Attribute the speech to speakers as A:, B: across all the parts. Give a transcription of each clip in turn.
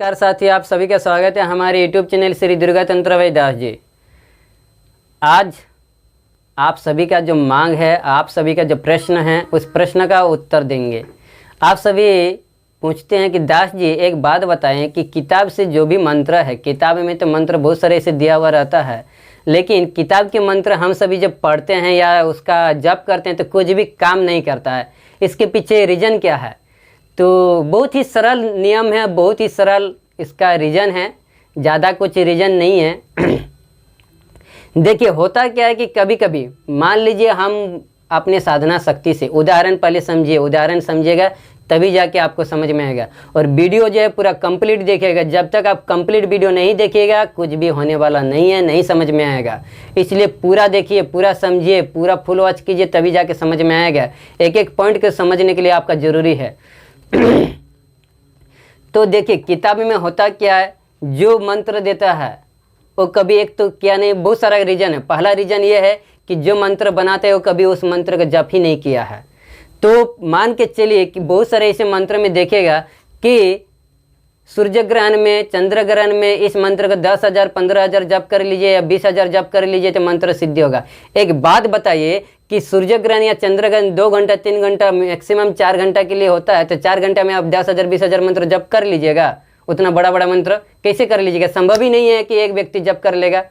A: नमस्कार साथियों, आप सभी का स्वागत है हमारे यूट्यूब चैनल श्री दुर्गा तंत्र वैद्य दास जी। आज आप सभी का जो मांग है, आप सभी का जो प्रश्न है, उस प्रश्न का उत्तर देंगे। आप सभी पूछते हैं कि दास जी एक बात बताएं कि किताब से जो भी मंत्र है, किताब में तो मंत्र बहुत सारे ऐसे दिया हुआ रहता है, लेकिन किताब के मंत्र हम सभी जब पढ़ते हैं या उसका जप करते हैं तो कुछ भी काम नहीं करता है। इसके पीछे रीज़न क्या है? तो बहुत ही सरल नियम है, बहुत ही सरल इसका रीज़न है, ज़्यादा कुछ रीज़न नहीं है। देखिए होता क्या है कि कभी कभी मान लीजिए हम अपने साधना शक्ति से, उदाहरण पहले समझिए, उदाहरण समझिएगा तभी जाके आपको समझ में आएगा। और वीडियो जो है पूरा कंप्लीट देखिएगा, जब तक आप कंप्लीट वीडियो नहीं देखिएगा कुछ भी होने वाला नहीं है, नहीं समझ में आएगा। इसलिए पूरा देखिए, पूरा समझिए, पूरा फुल वॉच कीजिए तभी जाके समझ में आएगा। एक एक पॉइंट को समझने के लिए आपका ज़रूरी है। तो देखिए किताब में होता क्या है, जो मंत्र देता है वो कभी एक तो क्या नहीं, बहुत सारा रीज़न है। पहला रीज़न ये है कि जो मंत्र बनाते हैं वो कभी उस मंत्र का जप ही नहीं किया है। तो मान के चलिए कि बहुत सारे ऐसे मंत्र में देखेगा कि सूर्य ग्रहण में, चंद्र ग्रहण में इस मंत्र का 10,000 15,000 जप कर लीजिए या 20,000 जप कर लीजिए तो मंत्र सिद्धि होगा। एक बात बताइए कि सूर्य ग्रहण या चंद्र ग्रहण 2 घंटा 3 घंटा मैक्सिमम 4 घंटा के लिए होता है, तो 4 घंटा में आप 10,000 20,000 मंत्र जप कर लीजिएगा? उतना बड़ा बड़ा मंत्र कैसे कर लीजिएगा? संभव ही नहीं है कि एक व्यक्ति जप कर लेगा।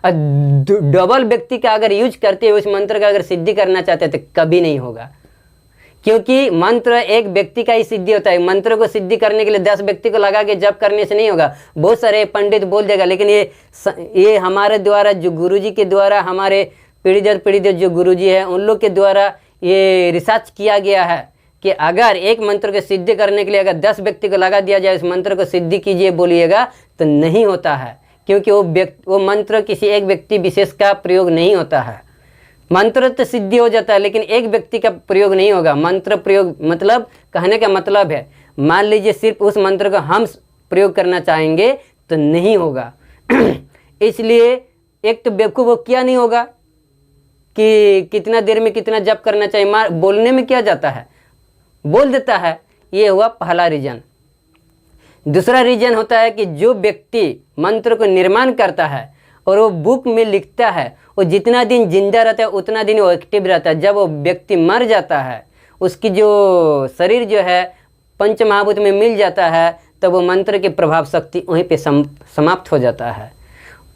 A: डबल व्यक्ति का अगर यूज करते हुए उस मंत्र का अगर सिद्धि करना चाहते हैं तो कभी नहीं होगा, क्योंकि मंत्र एक व्यक्ति का ही सिद्धि होता है। मंत्र को सिद्धि करने के लिए 10 व्यक्ति को लगा के जप करने से नहीं होगा। बहुत सारे पंडित बोल देगा, लेकिन ये हमारे द्वारा, जो गुरुजी के द्वारा, हमारे पीढ़ी दर पीढ़ी जो गुरुजी है उन लोग के द्वारा ये रिसर्च किया गया है कि अगर एक मंत्र को सिद्धि करने के लिए अगर 10 व्यक्ति को लगा दिया जाए, इस मंत्र को सिद्धि कीजिए बोलिएगा, तो नहीं होता है, क्योंकि वो मंत्र किसी एक व्यक्ति विशेष का प्रयोग नहीं होता है। मंत्र तो सिद्धि हो जाता है लेकिन एक व्यक्ति का प्रयोग नहीं होगा। मंत्र प्रयोग मतलब, कहने का मतलब है, मान लीजिए सिर्फ उस मंत्र को हम प्रयोग करना चाहेंगे तो नहीं होगा। इसलिए एक तो बेवकूफ़ वो क्या नहीं होगा कि कितना देर में कितना जप करना चाहिए, बोलने में क्या जाता है, बोल देता है। ये हुआ पहला रीजन। दूसरा रीजन होता है कि जो व्यक्ति मंत्र को निर्माण करता है और वो बुक में लिखता है, वो जितना दिन जिंदा रहता है उतना दिन वो एक्टिव रहता है। जब वो व्यक्ति मर जाता है, उसकी जो शरीर जो है पंच महाभूत में मिल जाता है, तब वो मंत्र की प्रभाव शक्ति वहीं पे समाप्त हो जाता है।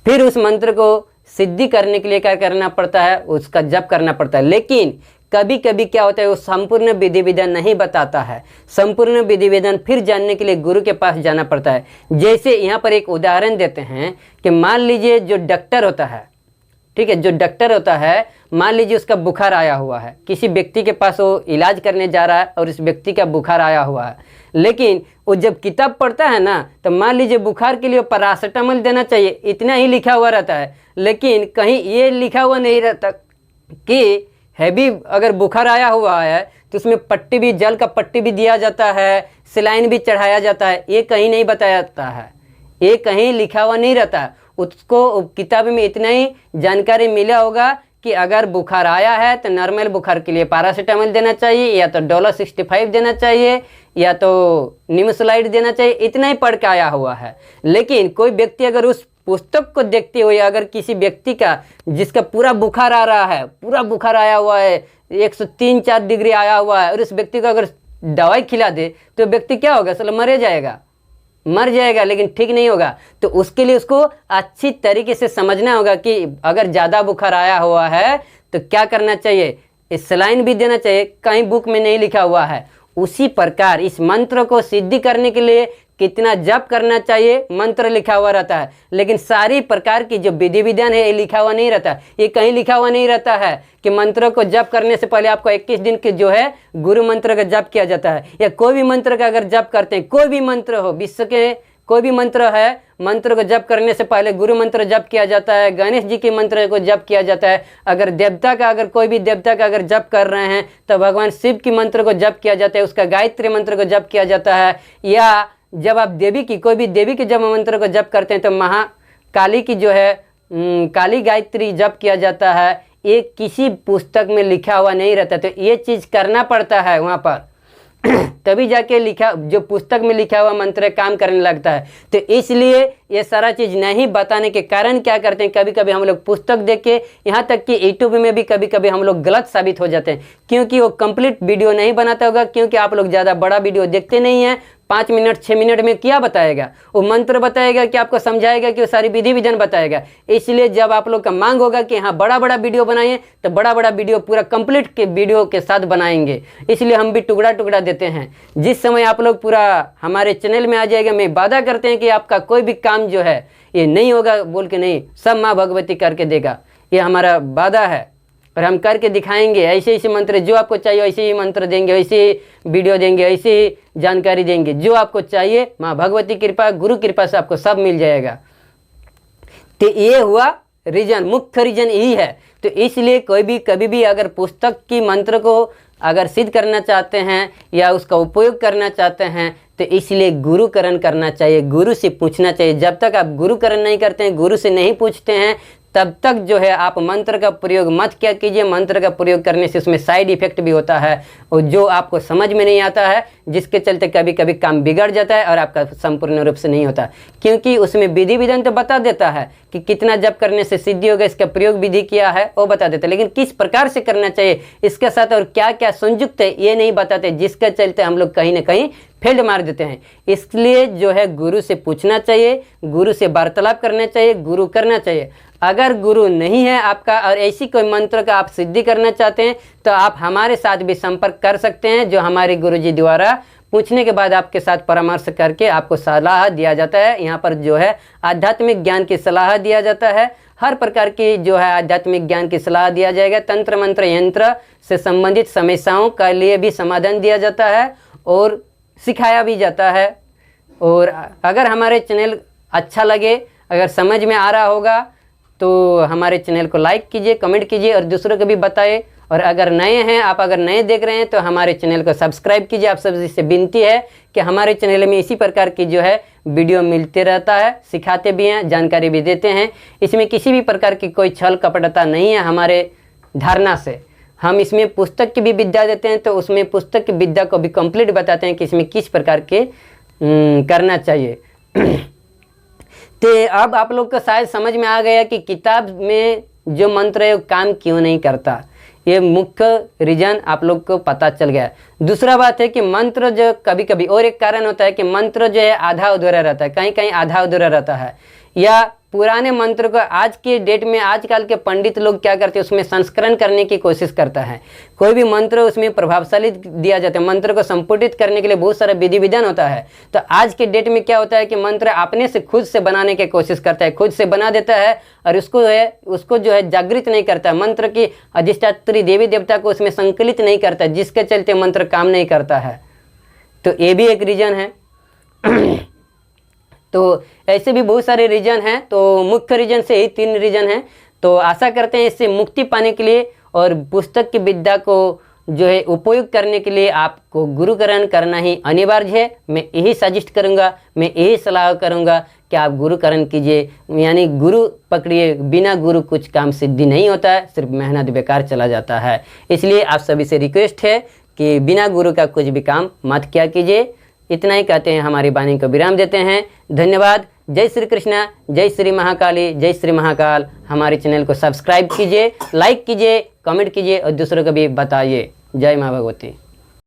A: फिर उस मंत्र को सिद्धि करने के लिए क्या करना पड़ता है, उसका जप करना पड़ता है। लेकिन कभी कभी क्या होता है, वो संपूर्ण विधि विधान नहीं बताता है। संपूर्ण विधि विधान फिर जानने के लिए गुरु के पास जाना पड़ता है। जैसे यहाँ पर एक उदाहरण देते हैं कि मान लीजिए जो डॉक्टर होता है, ठीक है, जो डॉक्टर होता है, मान लीजिए उसका बुखार आया हुआ है, किसी व्यक्ति के पास वो इलाज करने जा रहा है और इस व्यक्ति का बुखार आया हुआ है, लेकिन वो जब किताब पढ़ता है ना, तो मान लीजिए बुखार के लिए पैरासीटामोल देना चाहिए, इतना ही लिखा हुआ रहता है, लेकिन कहीं ये लिखा हुआ नहीं रहता कि हैवी अगर बुखार आया हुआ है तो उसमें पट्टी भी, जल का पट्टी भी दिया जाता है, सिलाइन भी चढ़ाया जाता है। ये कहीं नहीं बताया जाता है, ये कहीं लिखा हुआ नहीं रहता। उसको किताब में इतना ही जानकारी मिला होगा कि अगर बुखार आया है तो नॉर्मल बुखार के लिए पैरासीटामोल देना चाहिए, या तो डोलो 65 देना चाहिए, या तो निमोसलाइड देना चाहिए, इतना ही पढ़ के आया हुआ है। लेकिन कोई व्यक्ति अगर उस पुस्तक को देखते हुए, अगर किसी व्यक्ति का जिसका पूरा बुखार आ रहा है, पूरा बुखार आया हुआ है, 103-4 डिग्री आया हुआ है, और उस व्यक्ति को अगर दवाई खिला दे तो व्यक्ति क्या होगा, चलो मर जाएगा, लेकिन ठीक नहीं होगा। तो उसके लिए उसको अच्छी तरीके से समझना होगा कि अगर ज़्यादा बुखार आया हुआ है तो क्या करना चाहिए, इस सलाइन भी देना चाहिए, कहीं बुक में नहीं लिखा हुआ है। उसी प्रकार इस मंत्र को सिद्धि करने के लिए कितना जप करना चाहिए मंत्र लिखा हुआ रहता है, लेकिन सारी प्रकार की जो विधि विधान है ये लिखा हुआ नहीं रहता। ये कहीं लिखा हुआ नहीं रहता है कि मंत्र को जप करने से पहले आपको 21 दिन के जो है गुरु मंत्र का जप किया जाता है, या कोई भी मंत्र का अगर जप करते हैं, कोई भी मंत्र हो, विश्व के कोई भी मंत्र है, मंत्र को जप करने से पहले गुरु मंत्र जप किया जाता है, गणेश जी के मंत्र को जप किया जाता है। अगर देवता का, अगर कोई भी देवता का अगर जप कर रहे हैं तो भगवान शिव की मंत्र को जप किया जाता है, उसका गायत्री मंत्र को जप किया जाता है। या जब आप देवी की, कोई भी देवी के जब मंत्र को जप करते हैं तो महाकाली की जो है काली गायत्री जप किया जाता है। ये किसी पुस्तक में लिखा हुआ नहीं रहता, तो ये चीज़ करना पड़ता है वहाँ पर। तभी जाके लिखा जो पुस्तक में लिखा हुआ मंत्र काम करने लगता है। तो इसलिए ये सारा चीज़ नहीं बताने के कारण क्या करते हैं, कभी कभी हम लोग पुस्तक देख के, यहाँ तक कि यूट्यूब में भी कभी कभी हम लोग गलत साबित हो जाते हैं, क्योंकि वो कंप्लीट वीडियो नहीं बनाता होगा, क्योंकि आप लोग ज़्यादा बड़ा वीडियो देखते नहीं हैं। 5 मिनट 6 मिनट में क्या बताएगा, वो मंत्र बताएगा कि आपको समझाएगा कि वो सारी विधि विधान बताएगा। इसलिए जब आप लोग का मांग होगा कि हाँ बड़ा बड़ा वीडियो बनाइए, तो बड़ा बड़ा वीडियो पूरा कंप्लीट के वीडियो के साथ बनाएंगे। इसलिए हम भी टुकड़ा टुकड़ा देते हैं। जिस समय आप लोग पूरा हमारे चैनल में आ जाएगा, मैं वादा करते हैं कि आपका कोई भी काम जो है ये नहीं होगा बोल के नहीं, सब माँ भगवती करके देगा, ये हमारा वादा है। और हम करके दिखाएंगे, ऐसे ऐसे मंत्र जो आपको चाहिए ऐसे ही मंत्र देंगे, ऐसे ही वीडियो देंगे, ऐसे ही जानकारी देंगे, जो आपको चाहिए माँ भगवती कृपा गुरु कृपा से आपको सब मिल जाएगा। तो ये हुआ रीजन, मुख्य रीजन यही है। तो इसलिए कोई भी कभी भी अगर पुस्तक की मंत्र को अगर सिद्ध करना चाहते हैं या उसका उपयोग करना चाहते हैं, तो इसलिए गुरुकरण करना चाहिए, गुरु से पूछना चाहिए। जब तक आप गुरुकरण नहीं करते हैं, गुरु से नहीं पूछते हैं, तब तक जो है आप मंत्र का प्रयोग मत क्या कीजिए। मंत्र का प्रयोग करने से उसमें साइड इफेक्ट भी होता है, और जो आपको समझ में नहीं आता है, जिसके चलते कभी कभी काम बिगड़ जाता है और आपका संपूर्ण रूप से नहीं होता। क्योंकि उसमें विधि विधान तो बता देता है कि कितना जप करने से सिद्धि होगा, इसका प्रयोग विधि किया है वो बता देता है, लेकिन किस प्रकार से करना चाहिए इसके साथ और क्या क्या संयुक्त है ये नहीं बताते, जिसके चलते हम लोग कहीं ना कहीं फील्ड मार देते हैं। इसलिए जो है गुरु से पूछना चाहिए, गुरु से वार्तालाप करना चाहिए, गुरु करना चाहिए। अगर गुरु नहीं है आपका और ऐसी कोई मंत्र का आप सिद्धि करना चाहते हैं, तो आप हमारे साथ भी संपर्क कर सकते हैं, जो हमारे गुरुजी द्वारा पूछने के बाद आपके साथ परामर्श करके आपको सलाह दिया जाता है। यहाँ पर जो है आध्यात्मिक ज्ञान की सलाह दिया जाता है, हर प्रकार की जो है आध्यात्मिक ज्ञान की सलाह दिया जाएगा। तंत्र मंत्र यंत्र से संबंधित समस्याओं का लिए भी समाधान दिया जाता है और सिखाया भी जाता है। और अगर हमारे चैनल अच्छा लगे, अगर समझ में आ रहा होगा, तो हमारे चैनल को लाइक कीजिए, कमेंट कीजिए और दूसरों को भी बताइए। और अगर नए हैं, आप अगर नए देख रहे हैं, तो हमारे चैनल को सब्सक्राइब कीजिए। आप सबसे से विनती है कि हमारे चैनल में इसी प्रकार की जो है वीडियो मिलते रहता है, सिखाते भी हैं, जानकारी भी देते हैं। इसमें किसी भी प्रकार की कोई छल कपटता नहीं है हमारे धारणा से। हम इसमें पुस्तक की भी विद्या देते हैं, तो उसमें पुस्तक की विद्या को भी कंप्लीट बताते हैं कि इसमें किस प्रकार के करना चाहिए। तो अब आप लोग को शायद समझ में आ गया कि किताब में जो मंत्र है वो काम क्यों नहीं करता। ये मुख्य रीजन आप लोग को पता चल गया। दूसरा बात है कि मंत्र जो कभी कभी और एक कारण होता है कि मंत्र जो है आधा अधूरा रहता है, कहीं कहीं आधा अधूरा रहता है, या पुराने मंत्र को आज के डेट में आजकल के पंडित लोग क्या करते हैं उसमें संस्करण करने की कोशिश करता है। कोई भी मंत्र उसमें प्रभावशाली दिया जाता है, मंत्र को संपुटित करने के लिए बहुत सारा विधि विधान होता है। तो आज के डेट में क्या होता है कि मंत्र अपने से खुद से बनाने की कोशिश करता है, खुद से बना देता है और उसको जो है जागृत नहीं करता है, मंत्र की अधिष्ठात्री देवी देवता को उसमें संकलित नहीं करता है, जिसके चलते मंत्र काम नहीं करता है। तो ये भी एक रीजन है। तो ऐसे भी बहुत सारे रीजन हैं, तो मुख्य रीजन से ही 3 रीजन हैं। तो आशा करते हैं इससे मुक्ति पाने के लिए और पुस्तक की विद्या को जो है उपयोग करने के लिए आपको गुरुकरण करना ही अनिवार्य है। मैं यही सजेस्ट करूंगा, मैं यही सलाह करूंगा कि आप गुरुकरण कीजिए, यानी गुरु पकड़िए। बिना गुरु कुछ काम सिद्धि नहीं होता है, सिर्फ मेहनत बेकार चला जाता है। इसलिए आप सभी से रिक्वेस्ट है कि बिना गुरु का कुछ भी काम मत किया कीजिए। इतना ही कहते हैं, हमारी वाणी को विराम देते हैं। धन्यवाद। जय श्री कृष्णा, जय श्री महाकाली, जय श्री महाकाल। हमारे चैनल को सब्सक्राइब कीजिए, लाइक कीजिए, कमेंट कीजिए और दूसरों को भी बताइए। जय माँ भगवती।